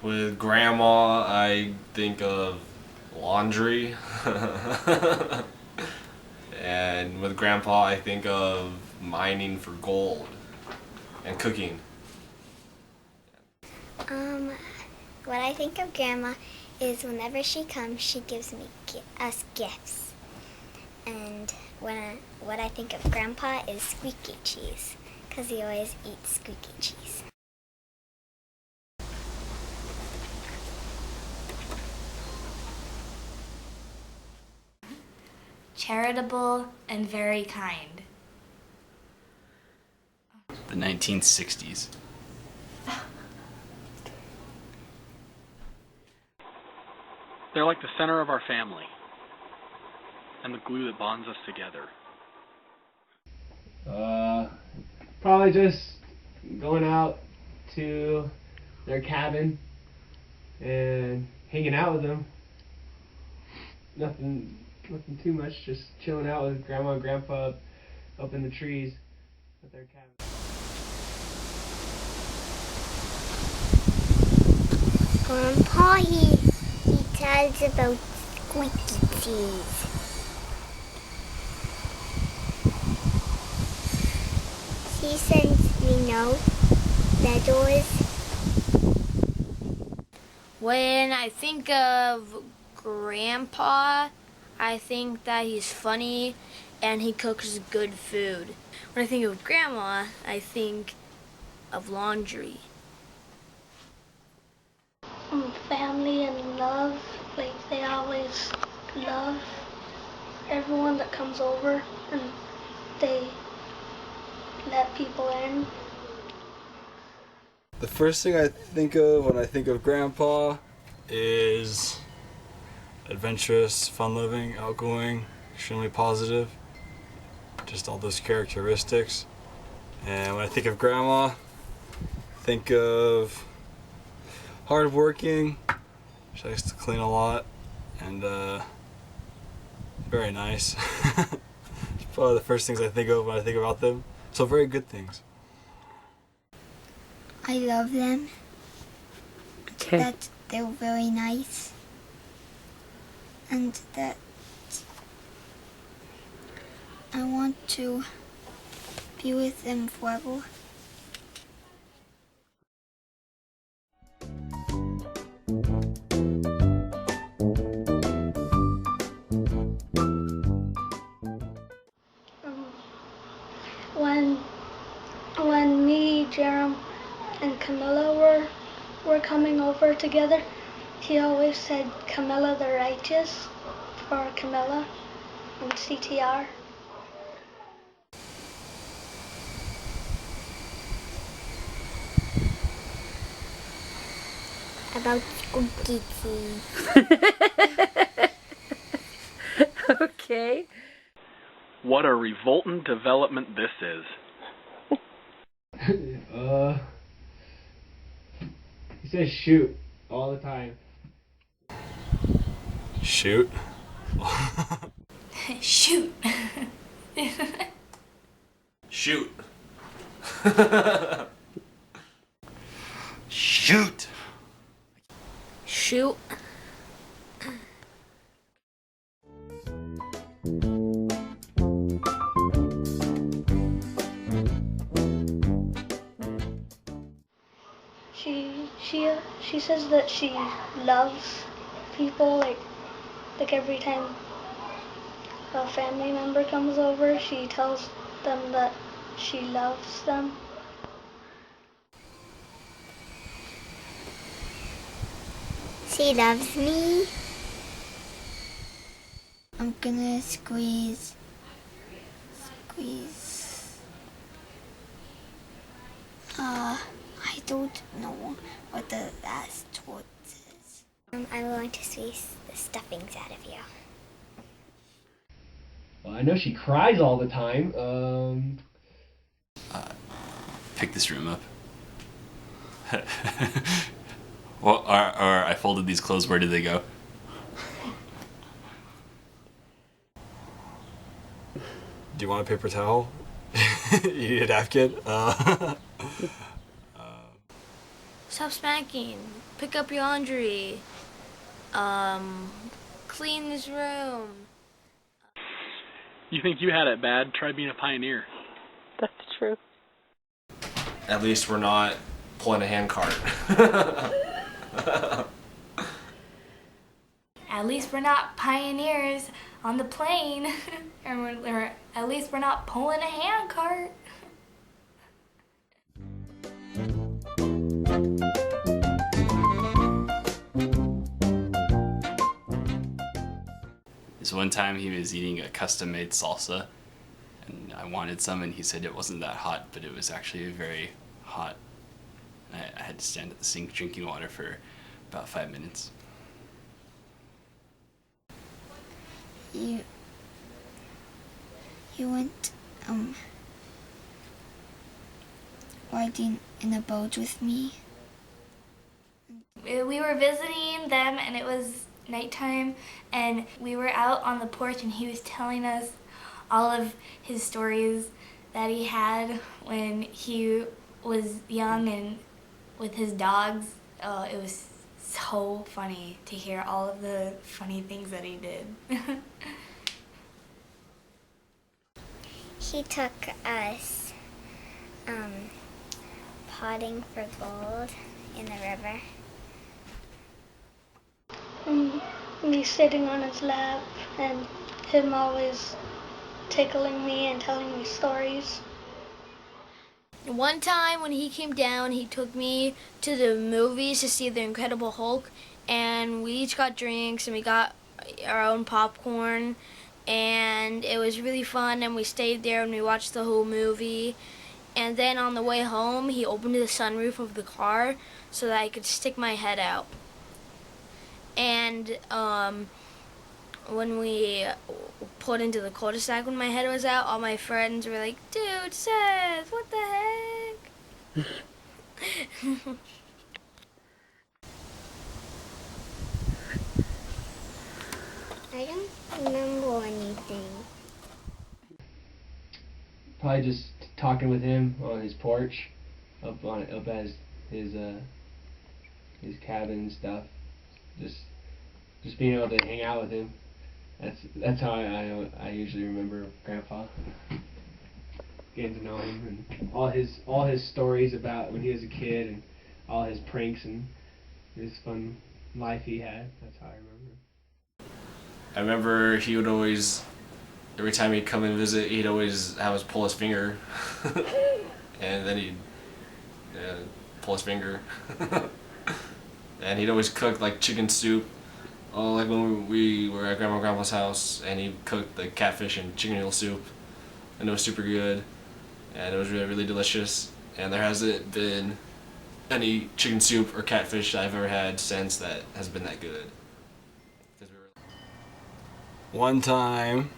With grandma, I think of laundry. And with grandpa, I think of mining for gold and cooking. What I think of grandma is whenever she comes, she gives us gifts. And what I think of grandpa is squeaky cheese, because he always eats squeaky cheese. Charitable and very kind. The 1960s. They're like the center of our family and the glue that bonds us together. Probably just going out to their cabin and hanging out with them. Nothing too much, just chilling out with grandma and grandpa up in the trees at their cabin. Grandpa, he tells about squeaky cheese. He sends me letters. When I think of Grandpa, I think that he's funny and he cooks good food. When I think of Grandma, I think of laundry. Family and love, like they always love everyone that comes over and they let people in. The first thing I think of when I think of Grandpa is adventurous, fun-loving, outgoing, extremely positive, just all those characteristics. And when I think of Grandma, think of hardworking. She likes to clean a lot and very nice. It's probably the first things I think of when I think about them. So very good things. I love them. Okay. That they're very nice. And that I want to be with them forever. When me, Jerem, and Camilla were coming over together, he always said Camilla the Righteous for Camilla and CTR. About squeaky cheese. Okay. What a revoltant development this is. He says shoot all the time. Shoot. Shoot. Shoot. Shoot! Shoot. She says that she loves people, like every time a family member comes over, she tells them that she loves them. She loves me. I'm gonna squeeze. I don't know what the last word is. I'm going to squeeze the stuffings out of you. Well, I know she cries all the time. Pick this room up. Well, or I folded these clothes, where did they go? Do you want a paper towel? You need a napkin? stop smacking, pick up your laundry, clean this room. You think you had it bad? Try being a pioneer. That's true. At least we're not pulling a handcart. At least we're not pioneers on the plane, or at least we're not pulling a handcart. This one time he was eating a custom-made salsa, and I wanted some, and he said it wasn't that hot, but it was actually very hot. I had to stand at the sink drinking water for about 5 minutes. You went riding in a boat with me. We were visiting them, and it was nighttime, and we were out on the porch, and he was telling us all of his stories that he had when he was young and with his dogs. Oh, it was so funny to hear all of the funny things that he did. He took us potting for gold in the river. Me sitting on his lap and him always tickling me and telling me stories. One time when he came down, he took me to the movies to see The Incredible Hulk, and we each got drinks and we got our own popcorn, and it was really fun, and we stayed there and we watched the whole movie. And then on the way home, he opened the sunroof of the car so that I could stick my head out. And when we pulled into the cul-de-sac when my head was out, all my friends were like, "Dude, Seth, what the heck?" I don't remember anything. Probably just talking with him on his porch, up at his cabin and stuff. Just being able to hang out with him. That's how I usually remember Grandpa. Getting to know him and all his stories about when he was a kid and all his pranks and his fun life he had. That's how I remember. I remember he would always, every time he'd come and visit, he'd always have us pull his finger. And then he'd pull his finger. And he'd always cook like chicken soup. Oh, like when we were at Grandma and Grandpa's house, and he cooked the catfish and chicken noodle soup, and it was super good, and it was really, really delicious. And there hasn't been any chicken soup or catfish that I've ever had since that has been that good. One time,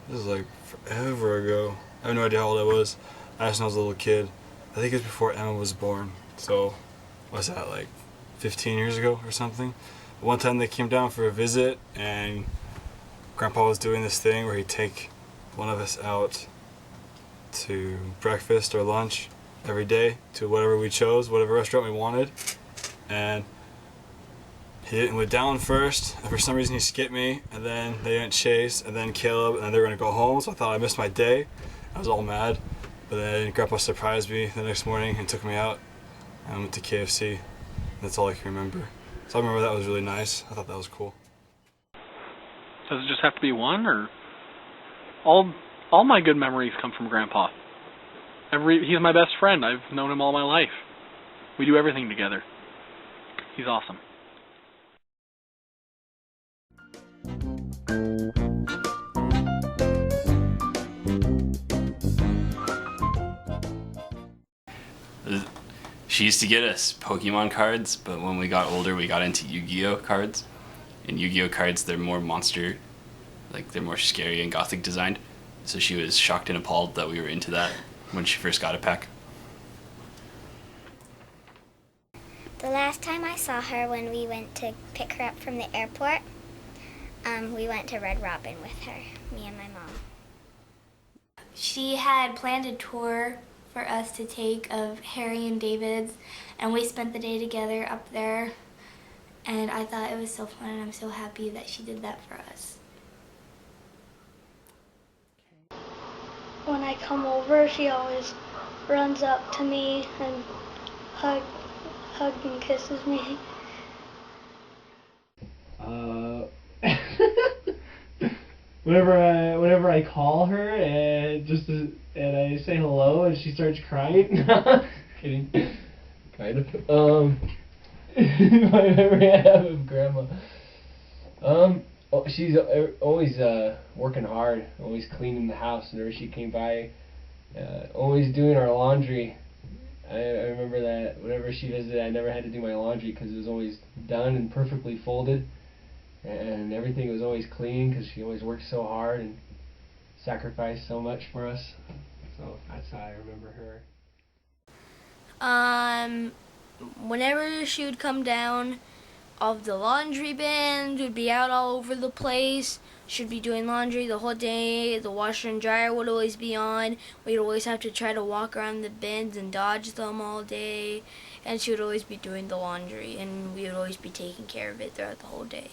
this is like forever ago. I have no idea how old I was. I just know I was a little kid. I think it was before Emma was born. So, what's that, like 15 years ago or something? One time they came down for a visit, and Grandpa was doing this thing where he'd take one of us out to breakfast or lunch every day to whatever we chose, whatever restaurant we wanted. And he went down first, and for some reason he skipped me, and then they went Chase, and then Caleb, and then they were gonna go home, so I thought I missed my day. I was all mad. But then Grandpa surprised me the next morning and took me out, and I went to KFC. That's all I can remember. So I remember that was really nice. I thought that was cool. Does it just have to be one, or all my good memories come from Grandpa? He's my best friend. I've known him all my life. We do everything together. He's awesome. She used to get us Pokemon cards, but when we got older, we got into Yu-Gi-Oh cards. And Yu-Gi-Oh cards, they're more monster, like they're more scary and gothic designed. So she was shocked and appalled that we were into that when she first got a pack. The last time I saw her, when we went to pick her up from the airport, we went to Red Robin with her, me and my mom. She had planned a tour for us to take of Harry and David's, and we spent the day together up there, and I thought it was so fun, and I'm so happy that she did that for us. When I come over, she always runs up to me and hugs and kisses me. Whenever I call her and I say hello and she starts crying. Kidding. Kind of. My memory I have of Grandma. She's always working hard, always cleaning the house whenever she came by, always doing our laundry. I remember that whenever she visited, I never had to do my laundry because it was always done and perfectly folded, and everything was always clean because she always worked so hard and sacrificed so much for us. So that's how I remember her. Whenever she would come down, all of the laundry bins would be out all over the place. She'd be doing laundry the whole day. The washer and dryer would always be on. We'd always have to try to walk around the bins and dodge them all day. And she would always be doing the laundry, and we would always be taking care of it throughout the whole day.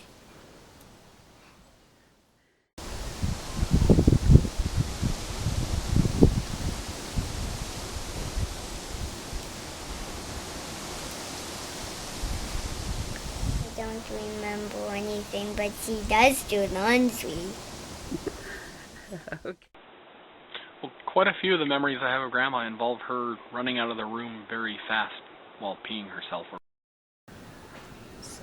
I don't remember anything, but she does do laundry. Well, quite a few of the memories I have of Grandma involve her running out of the room very fast while peeing herself.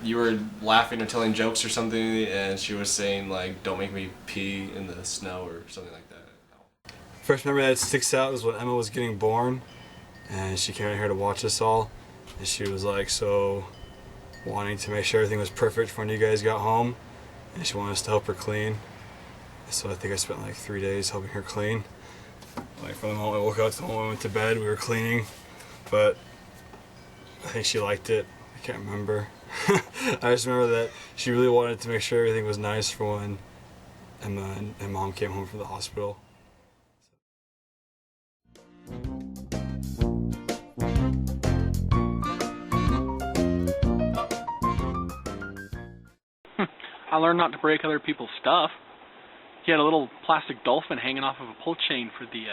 You were laughing or telling jokes or something, and she was saying, like, don't make me pee in the snow or something like that. First memory that sticks out is when Emma was getting born, and she came out here to watch us all, and she was like so wanting to make sure everything was perfect for when you guys got home, and she wanted us to help her clean. So I think I spent like 3 days helping her clean. Like from the moment I woke up to the moment I went to bed, we were cleaning, but I think she liked it. I can't remember. I just remember that she really wanted to make sure everything was nice for when Emma and Mom came home from the hospital. I learned not to break other people's stuff. He had a little plastic dolphin hanging off of a pull chain for the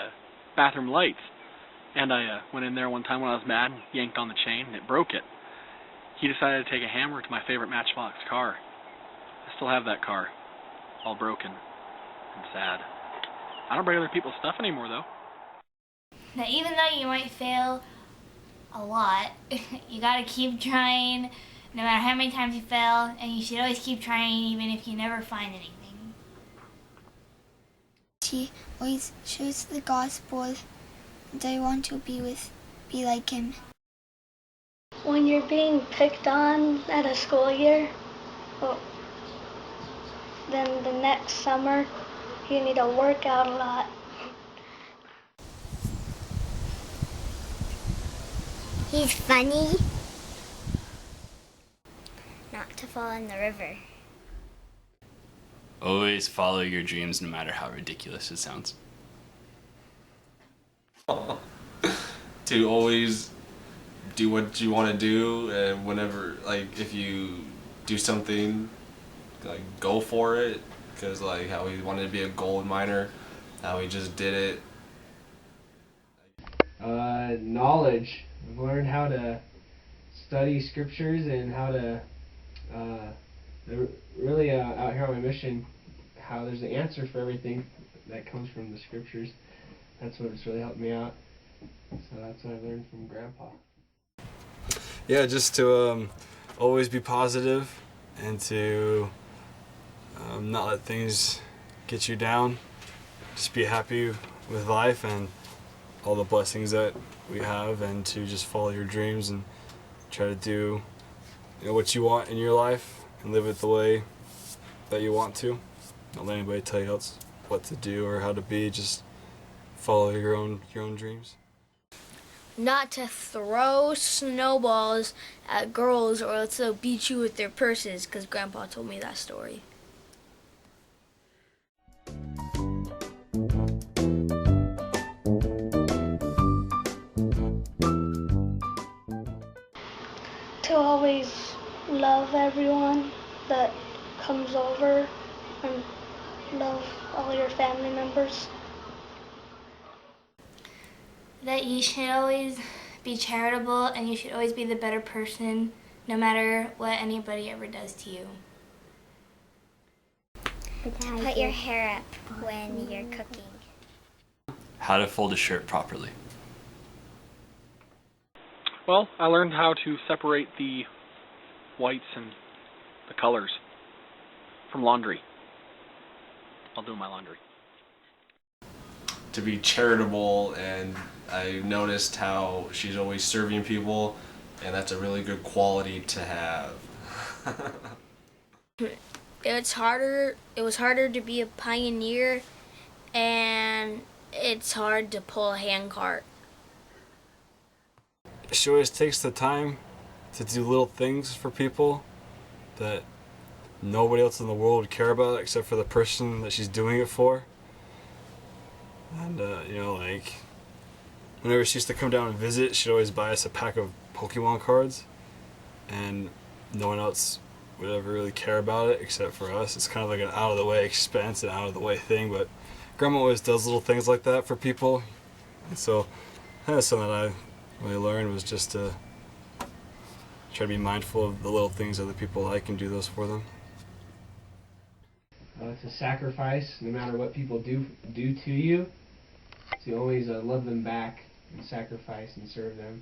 bathroom lights. And I went in there one time when I was mad and yanked on the chain and it broke it. He decided to take a hammer to my favorite Matchbox car. I still have that car, all broken and sad. I don't break other people's stuff anymore though. Now, even though you might fail a lot, you gotta keep trying no matter how many times you fail, and you should always keep trying even if you never find anything. She always shows the gospel, and I want to be like him. When you're being picked on at a school year, well, then the next summer you need to work out a lot. He's funny. Not to fall in the river. Always follow your dreams no matter how ridiculous it sounds. To always do what you want to do, and whenever, like, if you do something, like, go for it, because, like, how he wanted to be a gold miner, how he just did it. Knowledge. I've learned how to study scriptures and how to really out here on my mission, how there's an answer for everything that comes from the scriptures. That's what's really helped me out. So that's what I learned from Grandpa. Yeah, just to always be positive and to not let things get you down. Just be happy with life and all the blessings that we have, and to just follow your dreams and try to do what you want in your life and live it the way that you want to. Don't let anybody tell you else what to do or how to be. Just follow your own dreams. Not to throw snowballs at girls or else they'll beat you with their purses, because Grandpa told me that story. love everyone that comes over and love all your family members. That you should always be charitable and you should always be the better person no matter what anybody ever does to you. Put your hair up when you're cooking. How to fold a shirt properly. Well, I learned how to separate the whites and the colors from laundry. I'll do my laundry. To be charitable, and I noticed how she's always serving people, and that's a really good quality to have. It was harder to be a pioneer, and it's hard to pull a handcart. She always takes the time to do little things for people that nobody else in the world would care about except for the person that she's doing it for. And, like, whenever she used to come down and visit, she'd always buy us a pack of Pokemon cards, and no one else would ever really care about it except for us. It's kind of like an out-of-the-way expense and out-of-the-way thing, but Grandma always does little things like that for people. And so that's something that I really learned, was just to try to be mindful of the little things other people like and do those for them. It's a sacrifice, no matter what people do to you. To always love them back and sacrifice and serve them.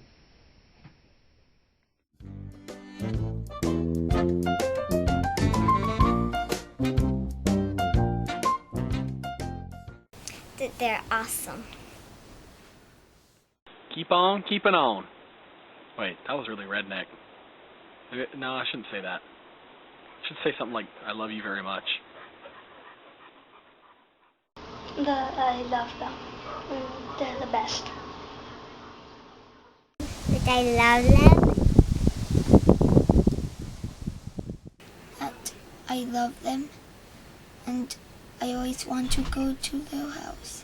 They're awesome. Keep on keeping on. Wait, that was really redneck. No, I shouldn't say that. I should say something like, I love you very much. That I love them. They're the best. That I love them. That I love them. And I always want to go to their house.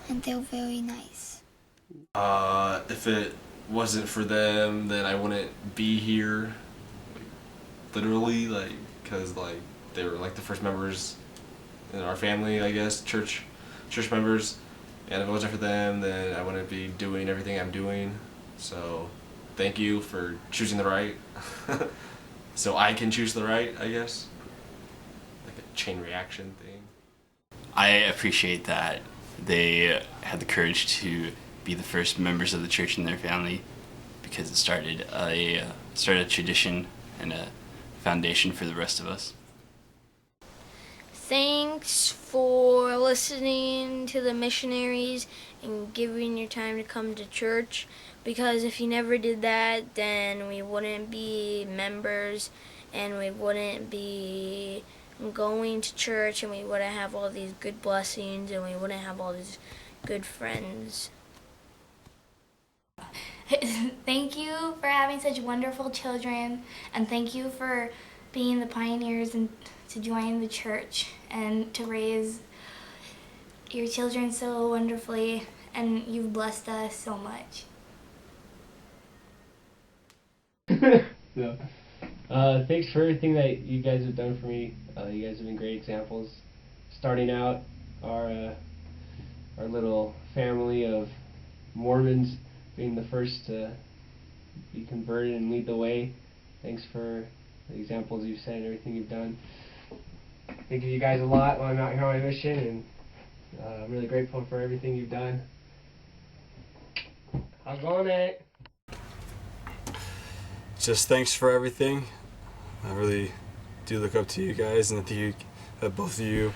And they're very nice. If it wasn't for them, then I wouldn't be here. Literally, because they were like the first members in our family, I guess, church members. And if it wasn't for them, then I wouldn't be doing everything I'm doing. So, thank you for choosing the right. So I can choose the right, I guess. Like a chain reaction thing. I appreciate that they had the courage to be the first members of the church in their family, because it started a tradition and a foundation for the rest of us. Thanks for listening to the missionaries and giving your time to come to church, because if you never did that, then we wouldn't be members and we wouldn't be going to church, and we wouldn't have all these good blessings, and we wouldn't have all these good friends. Thank you for having such wonderful children, and thank you for being the pioneers and to join the church and to raise your children so wonderfully, and you've blessed us so much. Thanks for everything that you guys have done for me. You guys have been great examples. Starting out our little family of Mormons, being the first to be converted and lead the way. Thanks for the examples you've set and everything you've done. Think of you guys a lot while I'm out here on my mission, and I'm really grateful for everything you've done. How's it going, Nate? Just thanks for everything. I really do look up to you guys, and I think that both of you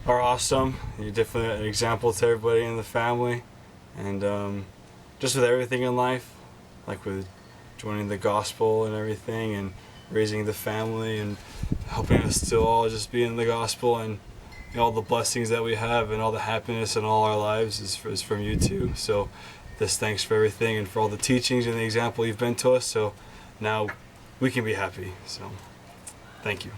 are awesome. You're definitely an example to everybody in the family, and just with everything in life, like with joining the gospel and everything, and raising the family, and helping us to all just be in the gospel, and all the blessings that we have and all the happiness in all our lives is from you too. So this thanks for everything and for all the teachings and the example you've been to us. So now we can be happy. So thank you.